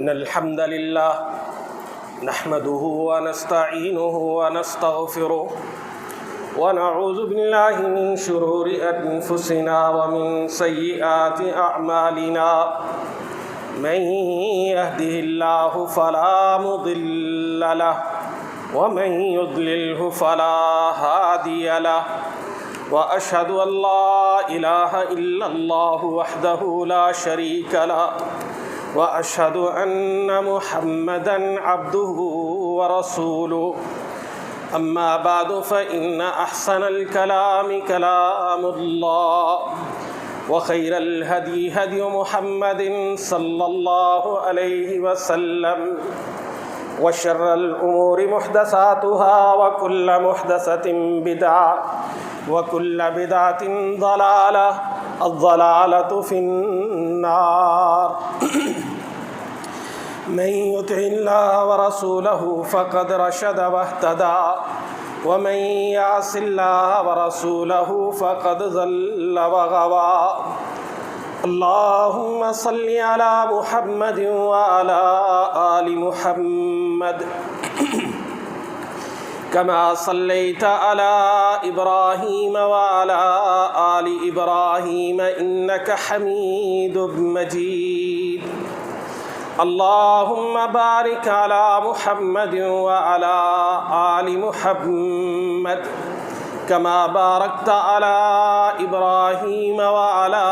إن الحمد لله نحمده ونستعينه ونستغفره ونعوذ بالله من شرور أنفسنا ومن سيئات أعمالنا من يهده الله فلا مضل له ومن يضلله فلا هادي له وأشهد أن لا إله إلا الله وحده لا شريك له وأشهد أن محمدًا عبده ورسوله أما بعد فإن أحسن الكلام كلام الله وخير الهدي هدي محمد صلى الله عليه وسلم وشر الأمور محدثاتها وكل محدثة بدعة وكل بدعة ضلالة الضلالة في النار من يطع الله ورسوله فقد رشد واهتدى ومن يعص الله ورسوله فقد ضل وغوى اللهم صل على محمد وعلى آل محمد كما صليت على إبراهيم وعلى آل إبراهيم إنك حميد مجيد اللهم بارك على محمد وعلى آل محمد كما باركت على إبراهيم وعلى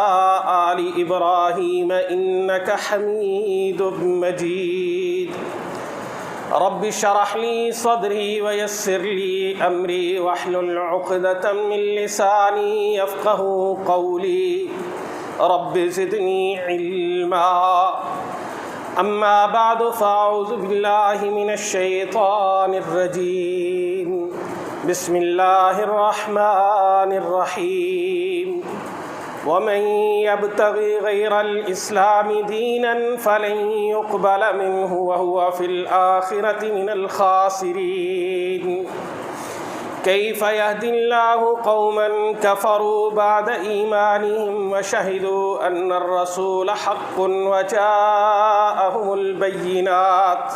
آل إبراهيم إنك حميد مجيد رب اشرح لي صدري ويسر لي أمري واحلل عقدة من لساني يفقهوا قولي رب زدني علما أما بعد فأعوذ بالله من الشيطان الرجيم بسم الله الرحمن الرحيم ومن يبتغي غير الإسلام دينا فلن يقبل منه وهو في الآخرة من الخاسرين كيف يهدي الله قوما كفروا بعد إيمانهم وشهدوا أن الرسول حق وجاءهم البينات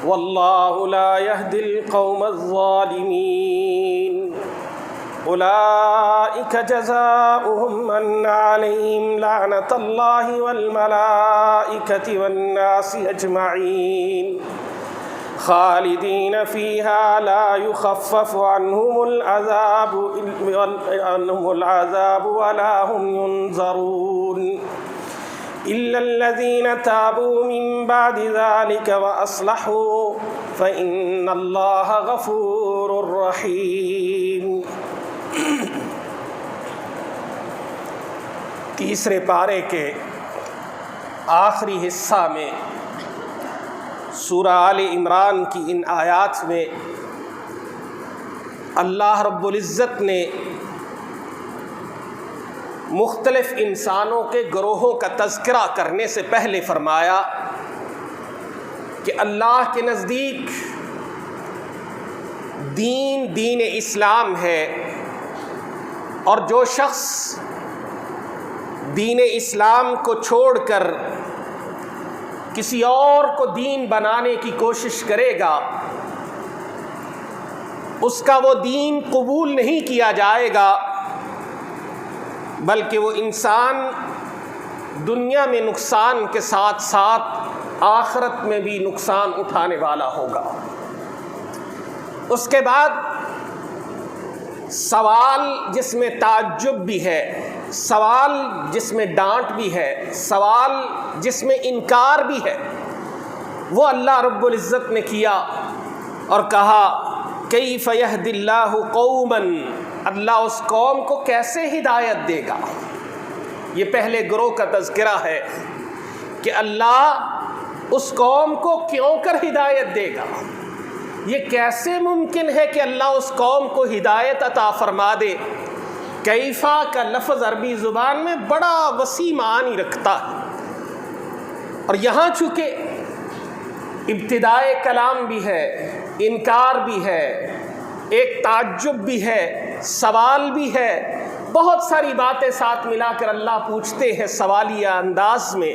والله لا يهدي القوم الظالمين أولئك جزاؤهم أن عليهم لعنة الله والملائكة والناس أجمعين خالدين فيها لا يخفف عنهم العذاب ولا هم ينظرون إلا الذين تابوا من بعد ذلك وأصلحوا فإن الله غفور رحيم۔ تیسرے پارے کے آخری حصہ میں سورہ آل عمران کی ان آیات میں اللہ رب العزت نے مختلف انسانوں کے گروہوں کا تذکرہ کرنے سے پہلے فرمایا کہ اللہ کے نزدیک دین اسلام ہے، اور جو شخص دین اسلام کو چھوڑ کر کسی اور کو دین بنانے کی کوشش کرے گا اس کا وہ دین قبول نہیں کیا جائے گا، بلکہ وہ انسان دنیا میں نقصان کے ساتھ ساتھ آخرت میں بھی نقصان اٹھانے والا ہوگا۔ اس کے بعد سوال جس میں تعجب بھی ہے، سوال جس میں ڈانٹ بھی ہے، سوال جس میں انکار بھی ہے، وہ اللہ رب العزت نے کیا اور کہا کیف یہدی اللہ قوما، اللہ اس قوم کو کیسے ہدایت دے گا۔ یہ پہلے گروہ کا تذکرہ ہے کہ اللہ اس قوم کو کیوں کر ہدایت دے گا، یہ کیسے ممکن ہے کہ اللہ اس قوم کو ہدایت عطا فرما دے۔ کیفا کا لفظ عربی زبان میں بڑا وسیع معنی رکھتا ہے، اور یہاں چونکہ ابتدائے کلام بھی ہے، انکار بھی ہے، ایک تعجب بھی ہے، سوال بھی ہے، بہت ساری باتیں ساتھ ملا کر اللہ پوچھتے ہیں سوالیہ انداز میں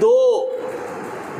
2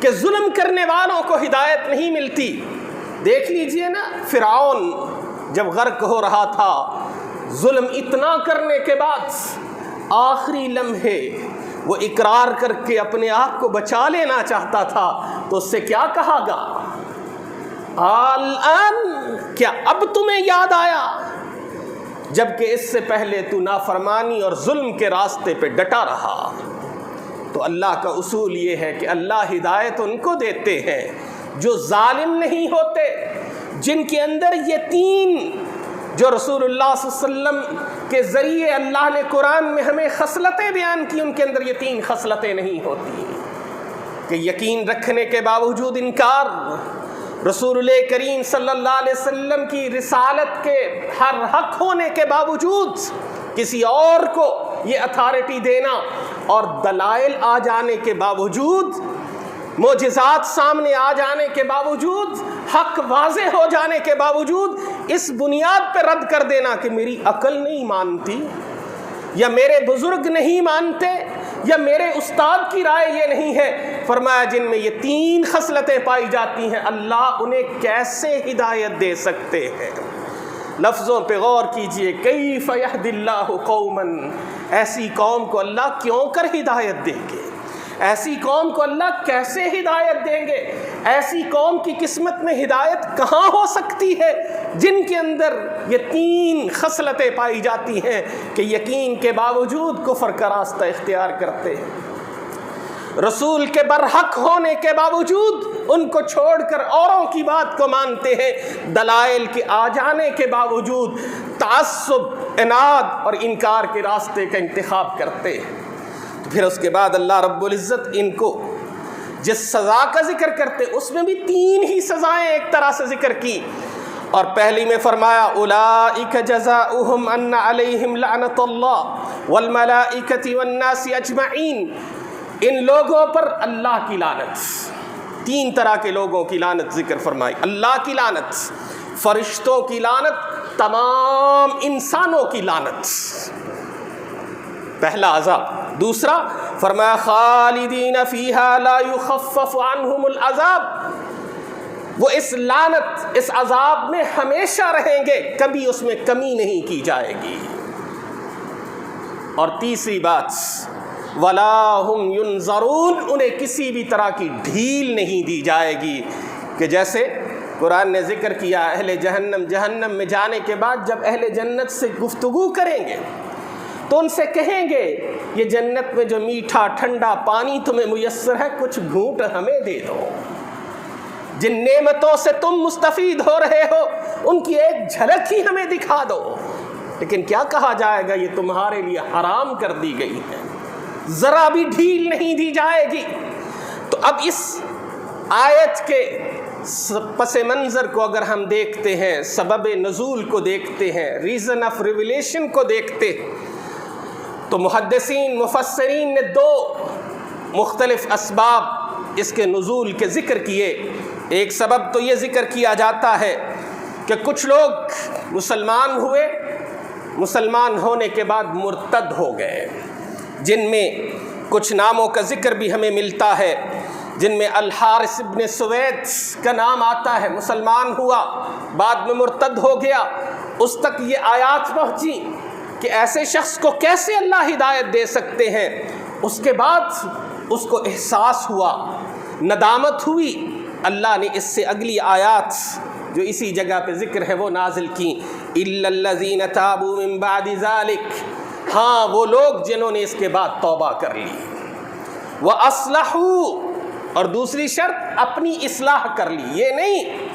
کہ ظلم کرنے والوں کو ہدایت نہیں ملتی۔ دیکھ لیجئے نا، فرعون جب غرق ہو رہا تھا، ظلم اتنا کرنے کے بعد آخری لمحے وہ اقرار کر کے اپنے آپ کو بچا لینا چاہتا تھا، تو اس سے کیا کہا گا؟ الآن، کیا اب تمہیں یاد آیا؟ جبکہ اس سے پہلے تو نافرمانی اور ظلم کے راستے پہ ڈٹا رہا۔ تو اللہ کا اصول یہ ہے کہ اللہ ہدایت ان کو دیتے ہیں جو ظالم نہیں ہوتے، جن کے اندر یہ تین جو رسول اللہ صلی اللہ علیہ وسلم کے ذریعے اللہ نے قرآن میں ہمیں خصلتیں بیان کی، ان کے اندر یہ تین خصلتیں نہیں ہوتی کہ یقین رکھنے کے باوجود انکار، رسول اللہ کریم صلی اللہ علیہ وسلم کی رسالت کے ہر حق ہونے کے باوجود کسی اور کو یہ اتھارٹی دینا، اور دلائل آ جانے کے باوجود، معجزات سامنے آ جانے کے باوجود، حق واضح ہو جانے کے باوجود اس بنیاد پہ رد کر دینا کہ میری عقل نہیں مانتی، یا میرے بزرگ نہیں مانتے، یا میرے استاد کی رائے یہ نہیں ہے۔ فرمایا جن میں یہ تین خصلتیں پائی جاتی ہیں، اللہ انہیں کیسے ہدایت دے سکتے ہیں؟ لفظوں پہ غور کیجئے، کیف یہدی اللہ قوما، ایسی قوم کو اللہ کیوں کر ہدایت دیں گے؟ ایسی قوم کو اللہ کیسے ہدایت دیں گے؟ ایسی قوم کی قسمت میں ہدایت کہاں ہو سکتی ہے جن کے اندر یہ تین خصلتیں پائی جاتی ہیں کہ یقین کے باوجود کفر کا راستہ اختیار کرتے ہیں، رسول کے برحق ہونے کے باوجود ان کو چھوڑ کر اوروں کی بات کو مانتے ہیں، دلائل کے آ جانے کے باوجود تعصب، عناد اور انکار کے راستے کا انتخاب کرتے ہیں۔ تو پھر اس کے بعد اللہ رب العزت ان کو جس سزا کا ذکر کرتے اس میں بھی تین ہی سزائیں ایک طرح سے ذکر کی، اور پہلی میں فرمایا اولئک جزاؤہم ان علیہم لعنت اللہ والملائکۃ والناس اجمعین، ان لوگوں پر اللہ کی لعنت، تین طرح کے لوگوں کی لعنت ذکر فرمائی، اللہ کی لعنت، فرشتوں کی لعنت، تمام انسانوں کی لعنت، پہلا عذاب۔ دوسرا فرمایا خالدین فیہا لا یخفف عنہم العذاب، وہ اس لعنت، اس عذاب میں ہمیشہ رہیں گے، کبھی اس میں کمی نہیں کی جائے گی۔ اور تیسری بات ولا ہم ینظرون، انہیں کسی بھی طرح کی ڈھیل نہیں دی جائے گی، کہ جیسے قرآن نے ذکر کیا اہل جہنم میں جانے کے بعد جب اہل جنت سے گفتگو کریں گے تو ان سے کہیں گے یہ جنت میں جو میٹھا ٹھنڈا پانی تمہیں میسر ہے کچھ گھونٹ ہمیں دے دو، جن نعمتوں سے تم مستفید ہو رہے ہو ان کی ایک جھلک ہی ہمیں دکھا دو۔ لیکن کیا کہا جائے گا؟ یہ تمہارے لیے حرام کر دی گئی ہے، ذرا بھی ڈھیل نہیں دی جائے گی۔ تو اب اس آیت کے پس منظر کو اگر ہم دیکھتے ہیں، سبب نزول کو دیکھتے ہیں، ریزن آف ریویلیشن کو دیکھتے ہیں، تو محدثین مفسرین نے دو مختلف اسباب اس کے نزول کے ذکر کیے۔ ایک سبب تو یہ ذکر کیا جاتا ہے کہ کچھ لوگ مسلمان ہوئے، مسلمان ہونے کے بعد مرتد ہو گئے، جن میں کچھ ناموں کا ذکر بھی ہمیں ملتا ہے، جن میں الحارث ابن سوید کا نام آتا ہے، مسلمان ہوا بعد میں مرتد ہو گیا، اس تک یہ آیات پہنچی کہ ایسے شخص کو کیسے اللہ ہدایت دے سکتے ہیں۔ اس کے بعد اس کو احساس ہوا، ندامت ہوئی، اللہ نے اس سے اگلی آیات جو اسی جگہ پہ ذکر ہے وہ نازل کی، الا الذین تابوا من بعد ذلک، ہاں وہ لوگ جنہوں نے اس کے بعد توبہ کر لی، وَأَصْلَحُوا، اور دوسری شرط اپنی اصلاح کر لی، یہ نہیں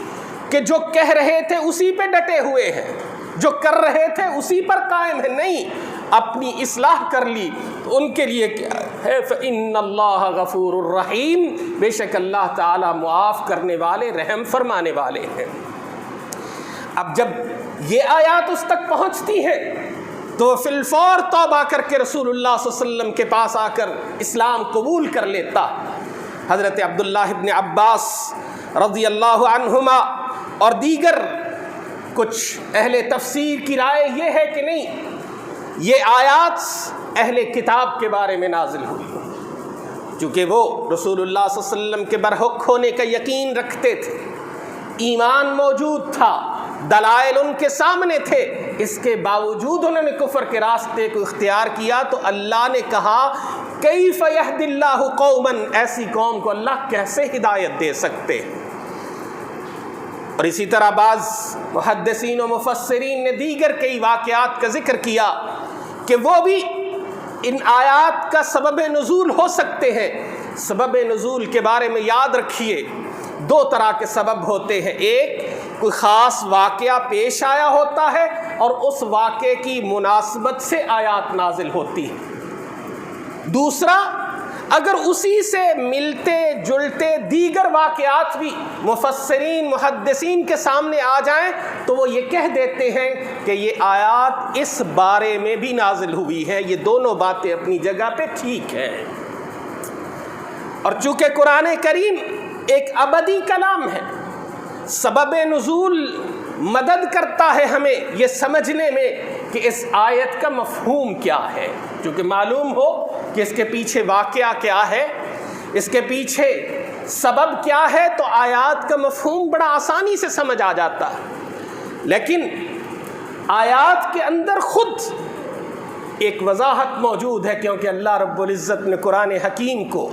کہ جو کہہ رہے تھے اسی پہ ڈٹے ہوئے ہیں، جو کر رہے تھے اسی پر قائم ہے، نہیں، اپنی اصلاح کر لی، تو ان کے لیے کیا ہے؟ فَإِنَّ اللَّهَ غَفُورٌ الرَّحِيمٌ، بے شک اللہ تعالیٰ معاف کرنے والے، رحم فرمانے والے ہیں۔ اب جب یہ آیات اس تک پہنچتی ہیں تو فی الفور توبہ کر کے رسول اللہ صلی اللہ علیہ وسلم کے پاس آ کر اسلام قبول کر لیتا۔ حضرت عبداللہ ابن عباس رضی اللہ عنہما اور دیگر کچھ اہل تفسیر کی رائے یہ ہے کہ نہیں، یہ آیات اہل کتاب کے بارے میں نازل ہوئی، چونکہ وہ رسول اللہ صلی اللہ علیہ وسلم کے برحق ہونے کا یقین رکھتے تھے، ایمان موجود تھا، دلائل ان کے سامنے تھے، اس کے باوجود انہوں نے کفر کے راستے کو اختیار کیا، تو اللہ نے کہا کیف یہدی اللہ قوما، ایسی قوم کو اللہ کیسے ہدایت دے سکتے۔ اور اسی طرح بعض محدثین و مفسرین نے دیگر کئی واقعات کا ذکر کیا کہ وہ بھی ان آیات کا سبب نزول ہو سکتے ہیں۔ سبب نزول کے بارے میں یاد رکھیے، دو طرح کے سبب ہوتے ہیں، ایک کوئی خاص واقعہ پیش آیا ہوتا ہے اور اس واقعے کی مناسبت سے آیات نازل ہوتی ہے، دوسرا اگر اسی سے ملتے جلتے دیگر واقعات بھی مفسرین محدثین کے سامنے آ جائیں تو وہ یہ کہہ دیتے ہیں کہ یہ آیات اس بارے میں بھی نازل ہوئی ہے۔ یہ دونوں باتیں اپنی جگہ پہ ٹھیک ہیں۔ اور چونکہ قرآن کریم ایک ابدی کلام ہے، سبب نزول مدد کرتا ہے ہمیں یہ سمجھنے میں کہ اس آیت کا مفہوم کیا ہے، چونکہ معلوم ہو کہ اس کے پیچھے واقعہ کیا ہے، اس کے پیچھے سبب کیا ہے، تو آیات کا مفہوم بڑا آسانی سے سمجھ آ جاتا ہے۔ لیکن آیات کے اندر خود ایک وضاحت موجود ہے، کیونکہ اللہ رب العزت نے قرآن حکیم کو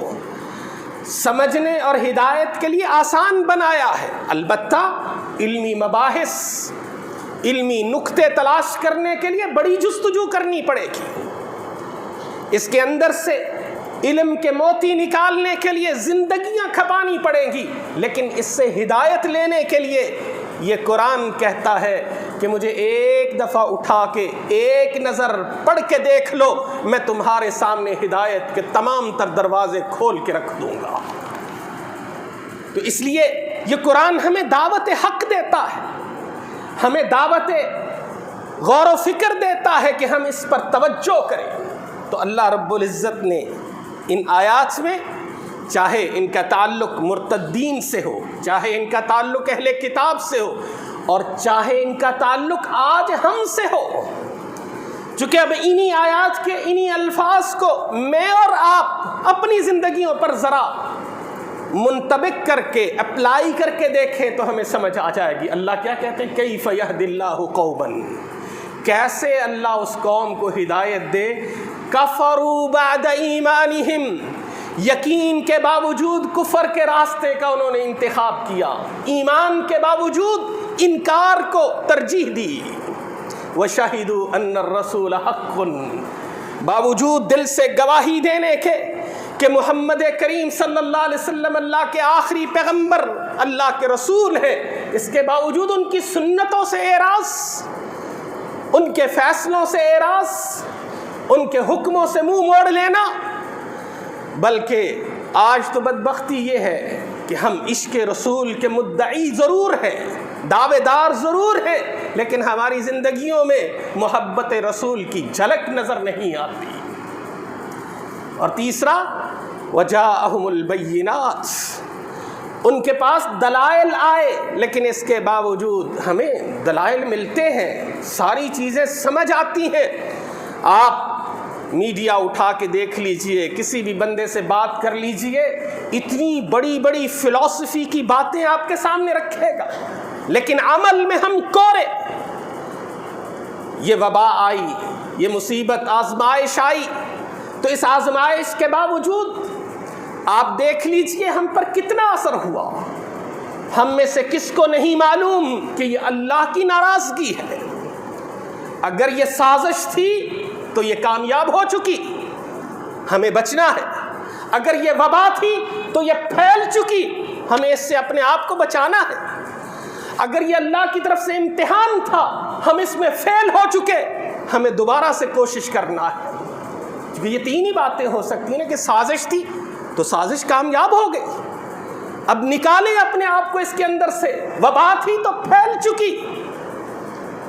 سمجھنے اور ہدایت کے لیے آسان بنایا ہے۔ البتہ علمی مباحث، علمی نقطے تلاش کرنے کے لیے بڑی جستجو کرنی پڑے گی، اس کے اندر سے علم کے موتی نکالنے کے لیے زندگیاں کھپانی پڑیں گی، لیکن اس سے ہدایت لینے کے لیے یہ قرآن کہتا ہے کہ مجھے ایک دفعہ اٹھا کے ایک نظر پڑھ کے دیکھ لو، میں تمہارے سامنے ہدایت کے تمام تر دروازے کھول کے رکھ دوں گا۔ تو اس لیے یہ قرآن ہمیں دعوت حق دیتا ہے، ہمیں دعوت غور و فکر دیتا ہے کہ ہم اس پر توجہ کریں۔ تو اللہ رب العزت نے ان آیات میں، چاہے ان کا تعلق مرتدین سے ہو، چاہے ان کا تعلق اہل کتاب سے ہو، اور چاہے ان کا تعلق آج ہم سے ہو، چونکہ اب انہی آیات کے انہی الفاظ کو میں اور آپ اپنی زندگیوں پر ذرا منطبق کر کے اپلائی کر کے دیکھیں تو ہمیں سمجھ آ جائے گی۔ اللہ کیا کہتے ہیں؟ کیف یہدی اللہ قوما، کیسے اللہ اس قوم کو ہدایت دے، کفروا بعد ایمانہم، یقین کے باوجود کفر کے راستے کا انہوں نے انتخاب کیا، ایمان کے باوجود انکار کو ترجیح دی، وشہدوا ان الرسول حق، باوجود دل سے گواہی دینے کے کہ محمد کریم صلی اللہ علیہ وسلم اللہ کے آخری پیغمبر، اللہ کے رسول ہیں، اس کے باوجود ان کی سنتوں سے اعراض، ان کے فیصلوں سے اعراض، ان کے حکموں سے منہ موڑ لینا۔ بلکہ آج تو بدبختی یہ ہے کہ ہم عشق رسول کے مدعی ضرور ہیں، دعوے دار ضرور ہیں، لیکن ہماری زندگیوں میں محبت رسول کی جھلک نظر نہیں آتی۔ اور تیسرا، وجاءہم البینات، ان کے پاس دلائل آئے، لیکن اس کے باوجود ہمیں دلائل ملتے ہیں، ساری چیزیں سمجھ آتی ہیں۔ آپ میڈیا اٹھا کے دیکھ لیجئے، کسی بھی بندے سے بات کر لیجئے، اتنی بڑی بڑی فلسفی کی باتیں آپ کے سامنے رکھے گا، لیکن عمل میں ہم کورے۔ یہ وبا آئی، یہ مصیبت آزمائش آئی، تو اس آزمائش کے باوجود آپ دیکھ لیجئے ہم پر کتنا اثر ہوا۔ ہم میں سے کس کو نہیں معلوم کہ یہ اللہ کی ناراضگی ہے؟ اگر یہ سازش تھی تو یہ کامیاب ہو چکی، ہمیں بچنا ہے۔ اگر یہ وبا تھی تو یہ پھیل چکی، ہمیں اس سے اپنے آپ کو بچانا ہے۔ اگر یہ اللہ کی طرف سے امتحان تھا، ہم اس میں فیل ہو چکے، ہمیں دوبارہ سے کوشش کرنا ہے۔ کیونکہ یہ تین ہی باتیں ہو سکتی ہیں کہ سازش تھی تو سازش کامیاب ہو گئی، اب نکالیں اپنے آپ کو اس کے اندر سے۔ وبا تھی تو پھیل چکی،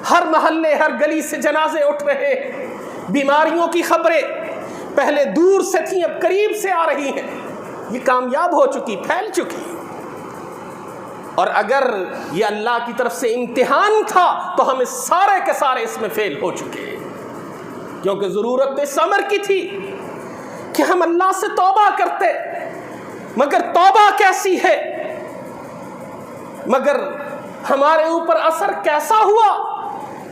ہر محلے ہر گلی سے جنازے اٹھ رہے ہیں، بیماریوں کی خبریں پہلے دور سے تھیں اب قریب سے آ رہی ہیں، یہ کامیاب ہو چکی، پھیل چکی۔ اور اگر یہ اللہ کی طرف سے امتحان تھا تو ہم سارے کے سارے اس میں فیل ہو چکے، کیونکہ ضرورت اس امر کی تھی کہ ہم اللہ سے توبہ کرتے، مگر توبہ کیسی ہے، مگر ہمارے اوپر اثر کیسا ہوا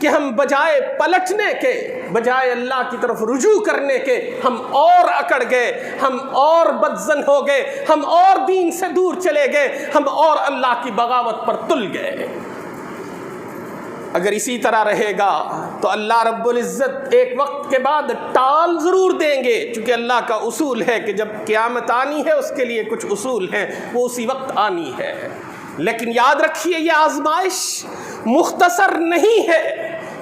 کہ ہم بجائے پلٹنے کے، بجائے اللہ کی طرف رجوع کرنے کے، ہم اور اکڑ گئے، ہم اور بدظن ہو گئے، ہم اور دین سے دور چلے گئے، ہم اور اللہ کی بغاوت پر تل گئے۔ اگر اسی طرح رہے گا تو اللہ رب العزت ایک وقت کے بعد ٹال ضرور دیں گے، چونکہ اللہ کا اصول ہے کہ جب قیامت آنی ہے اس کے لیے کچھ اصول ہیں، وہ اسی وقت آنی ہے۔ لیکن یاد رکھیے یہ آزمائش مختصر نہیں ہے،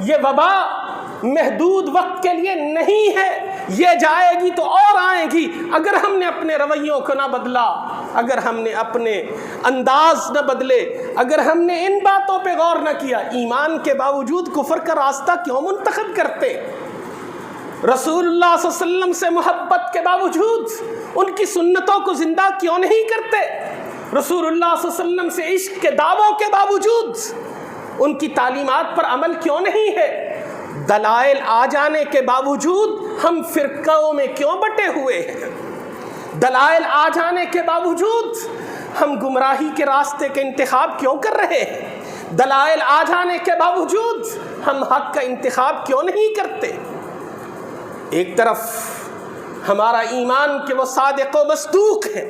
یہ وبا محدود وقت کے لیے نہیں ہے، یہ جائے گی تو اور آئے گی۔ اگر ہم نے اپنے رویوں کو نہ بدلا، اگر ہم نے اپنے انداز نہ بدلے، اگر ہم نے ان باتوں پہ غور نہ کیا، ایمان کے باوجود کفر کا راستہ کیوں منتخب کرتے؟ رسول اللہ صلی اللہ علیہ وسلم سے محبت کے باوجود ان کی سنتوں کو زندہ کیوں نہیں کرتے؟ رسول اللہ صلی اللہ علیہ وسلم سے عشق کے دعووں کے باوجود ان کی تعلیمات پر عمل کیوں نہیں ہے؟ دلائل آ جانے کے باوجود ہم فرقوں میں کیوں بٹے ہوئے ہیں؟ دلائل آ جانے کے باوجود ہم گمراہی کے راستے کا انتخاب کیوں کر رہے ہیں؟ دلائل آ جانے کے باوجود ہم حق کا انتخاب کیوں نہیں کرتے؟ ایک طرف ہمارا ایمان کہ وہ صادق و مصدوق ہے،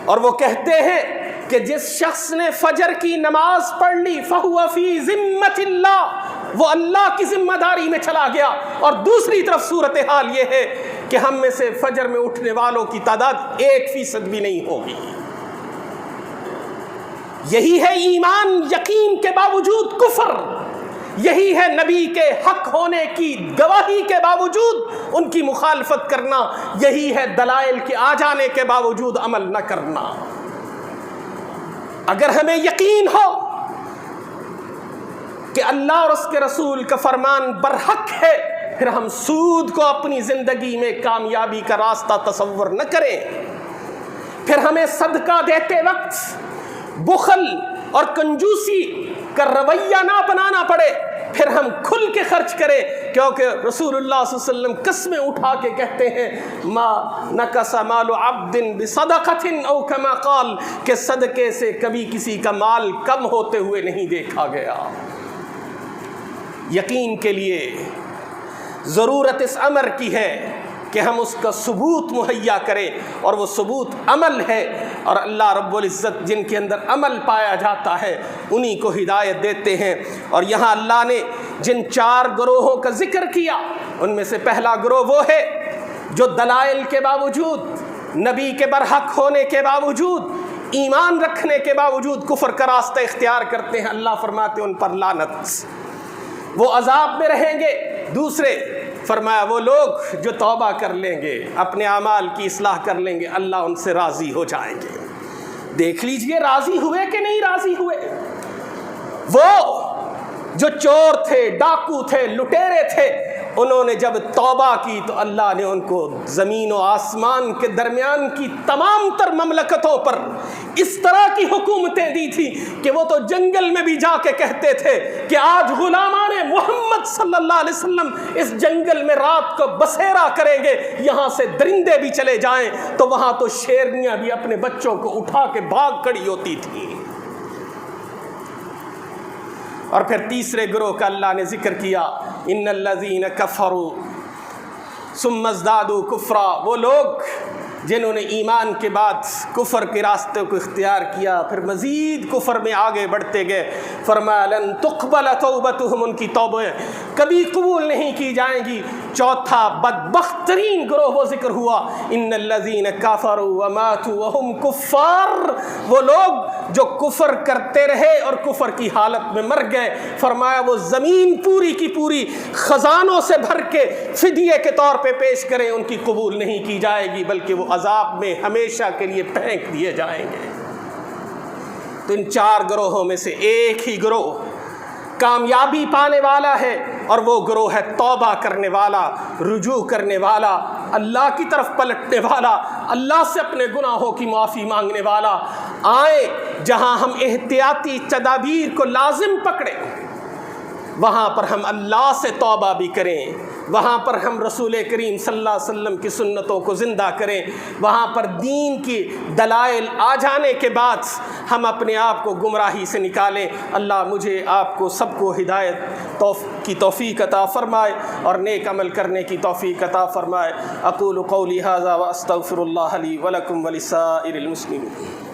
اور وہ کہتے ہیں کہ جس شخص نے فجر کی نماز پڑھ لی فَهُوَ فِي ذِمَّةِ اللَّهِ، وہ اللہ کی ذمہ داری میں چلا گیا۔ اور دوسری طرف صورتحال یہ ہے کہ ہم میں سے فجر میں اٹھنے والوں کی تعداد 1% بھی نہیں ہوگی۔ یہی ہے ایمان یقین کے باوجود کفر، یہی ہے نبی کے حق ہونے کی گواہی کے باوجود ان کی مخالفت کرنا، یہی ہے دلائل کے آ جانے کے باوجود عمل نہ کرنا۔ اگر ہمیں یقین ہو کہ اللہ اور اس کے رسول کا فرمان برحق ہے، پھر ہم سود کو اپنی زندگی میں کامیابی کا راستہ تصور نہ کریں، پھر ہمیں صدقہ دیتے وقت بخل اور کنجوسی کا رویہ نہ اپنانا پڑے، پھر ہم کھل کے خرچ کریں، کیونکہ رسول اللہ صلی اللہ علیہ وسلم قسمیں اٹھا کے کہتے ہیں ما نقص مال عبد بصدقۃ او کما قال، کہ صدقے سے کبھی کسی کا مال کم ہوتے ہوئے نہیں دیکھا گیا۔ یقین کے لیے ضرورت اس امر کی ہے کہ ہم اس کا ثبوت مہیا کریں، اور وہ ثبوت عمل ہے، اور اللہ رب العزت جن کے اندر عمل پایا جاتا ہے انہی کو ہدایت دیتے ہیں۔ اور یہاں اللہ نے جن 4 گروہوں کا ذکر کیا ان میں سے پہلا گروہ وہ ہے جو دلائل کے باوجود، نبی کے برحق ہونے کے باوجود، ایمان رکھنے کے باوجود کفر کا راستہ اختیار کرتے ہیں۔ اللہ فرماتے ہیں ان پر لعنت، وہ عذاب میں رہیں گے۔ دوسرے فرمایا وہ لوگ جو توبہ کر لیں گے، اپنے اعمال کی اصلاح کر لیں گے، اللہ ان سے راضی ہو جائیں گے۔ دیکھ لیجئے راضی ہوئے کہ نہیں راضی ہوئے؟ وہ جو چور تھے، ڈاکو تھے، لٹیرے تھے، انہوں نے جب توبہ کی تو اللہ نے ان کو زمین و آسمان کے درمیان کی تمام تر مملکتوں پر اس طرح کی حکومتیں دی تھی کہ وہ تو جنگل میں بھی جا کے کہتے تھے کہ آج غلامان محمد صلی اللہ علیہ وسلم اس جنگل میں رات کو بسیرا کریں گے، یہاں سے درندے بھی چلے جائیں تو وہاں تو شیرنیاں بھی اپنے بچوں کو اٹھا کے بھاگ کھڑی ہوتی تھیں۔ اور پھر تیسرے گروہ کا اللہ نے ذکر کیا، ان الذین کفروا ثم ازدادوا کفرا، وہ لوگ جنہوں نے ایمان کے بعد کفر کے راستے کو اختیار کیا، پھر مزید کفر میں آگے بڑھتے گئے۔ فرمایا لن تقبل توبتہم، ان کی توبہ کبھی قبول نہیں کی جائیں گی۔ چوتھا بدبخت ترین گروہ وہ ذکر ہوا، ان الذین کفروا وماتوا وهم کفار، وہ لوگ جو کفر کرتے رہے اور کفر کی حالت میں مر گئے۔ فرمایا وہ زمین پوری کی پوری خزانوں سے بھر کے فدیے کے طور پہ پیش کریں، ان کی قبول نہیں کی جائے گی، بلکہ وہ عذاب میں ہمیشہ کے لیے پھینک دیے جائیں گے۔ تو ان 4 گروہوں میں سے ایک ہی گروہ کامیابی پانے والا ہے، اور وہ گروہ ہے توبہ کرنے والا، رجوع کرنے والا، اللہ کی طرف پلٹنے والا، اللہ سے اپنے گناہوں کی معافی مانگنے والا۔ آئیں جہاں ہم احتیاطی تدابیر کو لازم پکڑیں، وہاں پر ہم اللہ سے توبہ بھی کریں، وہاں پر ہم رسول کریم صلی اللہ علیہ وسلم کی سنتوں کو زندہ کریں، وہاں پر دین کی دلائل آ جانے کے بعد ہم اپنے آپ کو گمراہی سے نکالیں۔ اللہ مجھے آپ کو سب کو ہدایت کی توفیق عطا فرمائے اور نیک عمل کرنے کی توفیق عطا فرمائے۔ اقول قولی ھذا واستغفر اللہ لی ولکم ولسائر المسلمین۔